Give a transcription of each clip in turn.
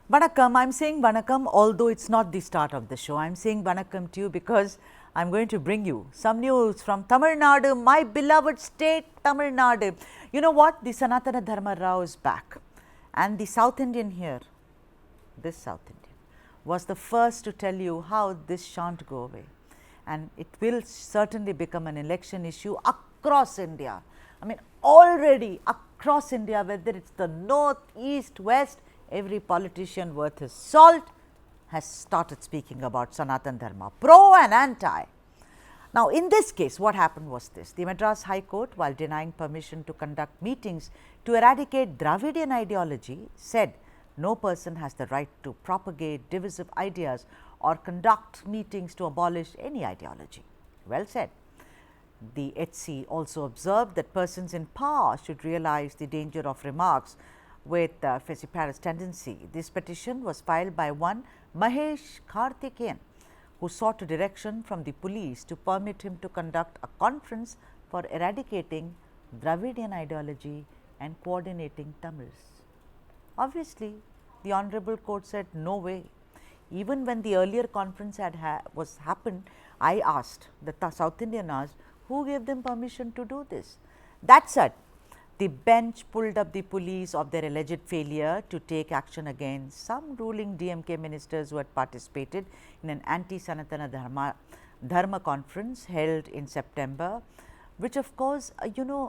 Vanakkam, I'm saying Vanakkam, although it's not the start of the show. I'm saying Vanakkam to you because I'm going to bring you some news from Tamil Nadu, my beloved state, Tamil Nadu. You know what? The Sanatana Dharma Rao is back, and the South Indian here, this South Indian, was the first to tell you how this shan't go away, and it will certainly become an election issue across India. I mean, already across India, whether it's the north, east, west, every politician worth his salt has started speaking about Sanatana Dharma, pro and anti. Now, in this case, what happened was this: the Madras High Court, while denying permission to conduct meetings to eradicate Dravidian ideology, said no person has the right to propagate divisive ideas or conduct meetings to abolish any ideology. Well said. The HC also observed that persons in power should realize the danger of remarks with Fesiparis tendency. This petition was filed by one Mahesh Karthikeyan, who sought a direction from the police to permit him to conduct a conference for eradicating Dravidian ideology and coordinating Tamils. Obviously, the Honorable Court said no way. Even when the earlier conference was happened, I asked, the South Indian asked, who gave them permission to do this? That said, the bench pulled up the police of their alleged failure to take action against some ruling DMK ministers who had participated in an anti-Sanatana Dharma conference held in September, which of course,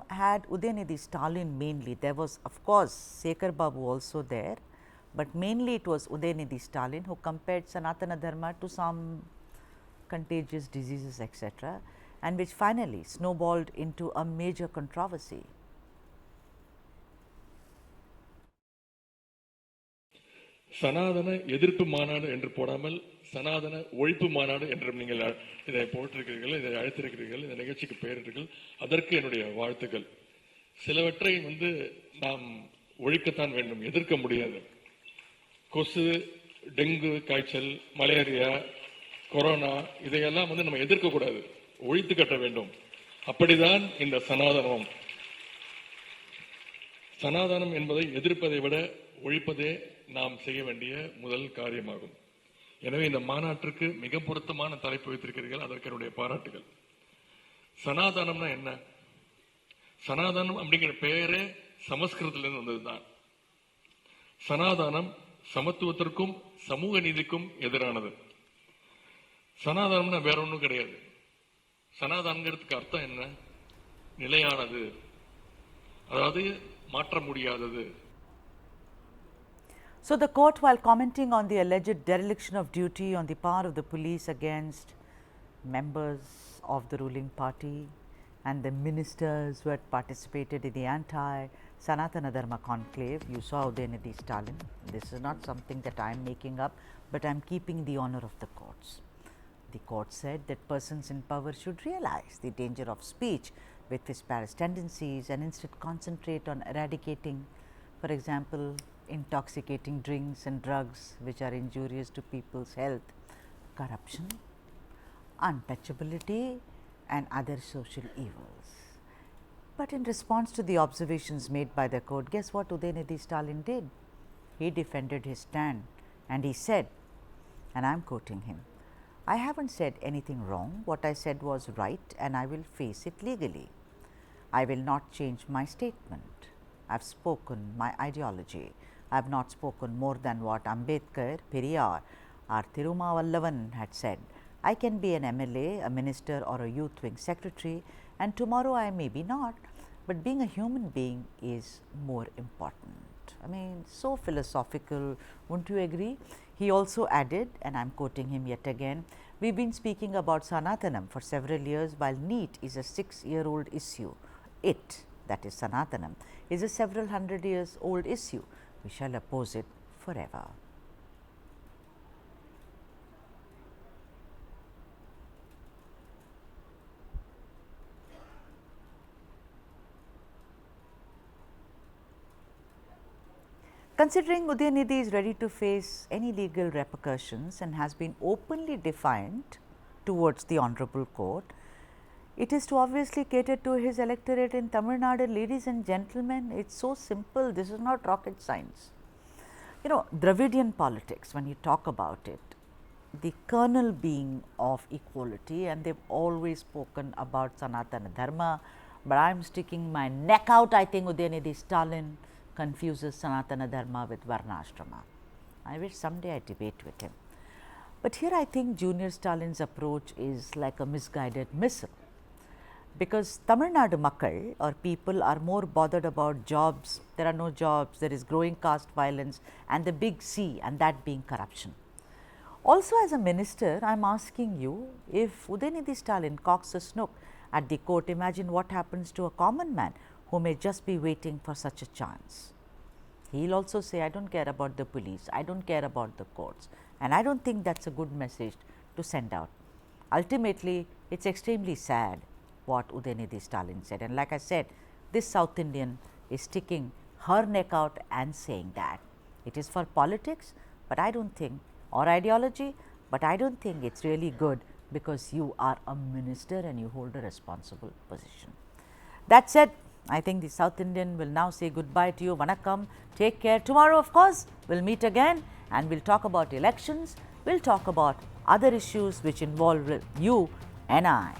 had Udhayanidhi Stalin mainly. There was of course Sekhar Babu also there, but mainly it was Udhayanidhi Stalin who compared Sanatana Dharma to some contagious diseases, etc., and which finally snowballed into a major controversy. சனாதன எதிர்ப்பு மாநாடு என்று போடாமல் சனாதன ஒழிப்பு மாநாடு என்றும் நீங்கள் இதை போட்டிருக்கிறீர்கள், இதை அழைத்திருக்கிறீர்கள், இந்த நிகழ்ச்சிக்கு பெயரிட்டீர்கள். அதற்கு என்னுடைய வாழ்த்துக்கள். சிலவற்றை நாம் ஒழிக்கத்தான் வேண்டும், எதிர்க்க முடியாது. கொசு, டெங்கு காய்ச்சல், மலேரியா, கொரோனா இதையெல்லாம் நம்ம எதிர்க்கக்கூடாது, ஒழித்து கட்ட வேண்டும். அப்படிதான் இந்த சனாதனம். சனாதனம் என்பதை எதிர்ப்பதை விட ஒழிப்பதே நாம் செய்ய வேண்டிய முதல் காரியமாகும். எனவே இந்த மாநாட்டிற்கு மிக பொருத்தமான தலைப்பு வைத்திருக்கிறீர்கள், அதற்கு என்னுடைய பாராட்டுகள். சனாதனம்னா என்ன? சனாதனம் அப்படிங்கிற பெயரே சமஸ்கிருதத்திலிருந்து வந்ததுதான். சனாதனம் சமத்துவத்திற்கும் சமூக நீதிக்கும் எதிரானது. சனாதனம்னா வேற ஒன்றும் கிடையாது. சனாதனங்கிறதுக்கு அர்த்தம் என்ன? நிலையானது, அதாவது மாற்ற முடியாதது. So, the court, while commenting on the alleged dereliction of duty on the part of the police against members of the ruling party and the ministers who had participated in the anti-Sanatana Dharma conclave, you saw Udhayanidhi Stalin. This is not something that I am making up, but I am keeping the honor of the courts. The court said that persons in power should realize the danger of speech with Fesiparis tendencies and instead concentrate on eradicating, for example, intoxicating drinks and drugs which are injurious to people's health, corruption, untouchability and other social evils. But in response to the observations made by the court, guess what Udhayanidhi Stalin did? He defended his stand and he said, and I am quoting him, "I haven't said anything wrong. What I said was right and I will face it legally. I will not change my statement. I have spoken my ideology. I have not spoken more than what Ambedkar, Periyar or Thirumavallavan had said. I can be an MLA, a minister or a youth wing secretary, and tomorrow I may be not, but being a human being is more important." I mean, so philosophical, wouldn't you agree? He also added, and I am quoting him yet again, "We have been speaking about Sanatanam for several years, while NEET is a 6-year-old issue. It, that is Sanatanam, is a several hundred years old issue. We shall oppose it forever." Considering Udhayanidhi is ready to face any legal repercussions and has been openly defiant towards the Honorable Court, it is to obviously cater to his electorate in Tamil Nadu. Ladies and gentlemen, it is so simple, this is not rocket science. You know, Dravidian politics, when you talk about it, the kernel being of equality, and they've always spoken about Sanatana Dharma, but I am sticking my neck out. I think Udhayanidhi Stalin confuses Sanatana Dharma with Varnashrama. I wish someday I debate with him. But here I think Junior Stalin's approach is like a misguided missile, because Tamil Nadu Makkal or people are more bothered about jobs. There are no jobs, there is growing caste violence and the big C, and that being corruption. Also, as a minister, I am asking you, if Udhayanidhi Stalin cocks a snook at the court, imagine what happens to a common man who may just be waiting for such a chance. He will also say, I don't care about the police, I don't care about the courts, and I don't think that's a good message to send out. Ultimately, it's extremely sad what Udhayanidhi Stalin said, and like I said, this South Indian is sticking her neck out and saying that it is for politics, but I don't think, or ideology, but I don't think it's really good, because you are a minister and you hold a responsible position. That said, I think the South Indian will now say goodbye to you. Vanakkam, take care. Tomorrow, of course, we'll meet again and we'll talk about elections, we'll talk about other issues which involve you and I.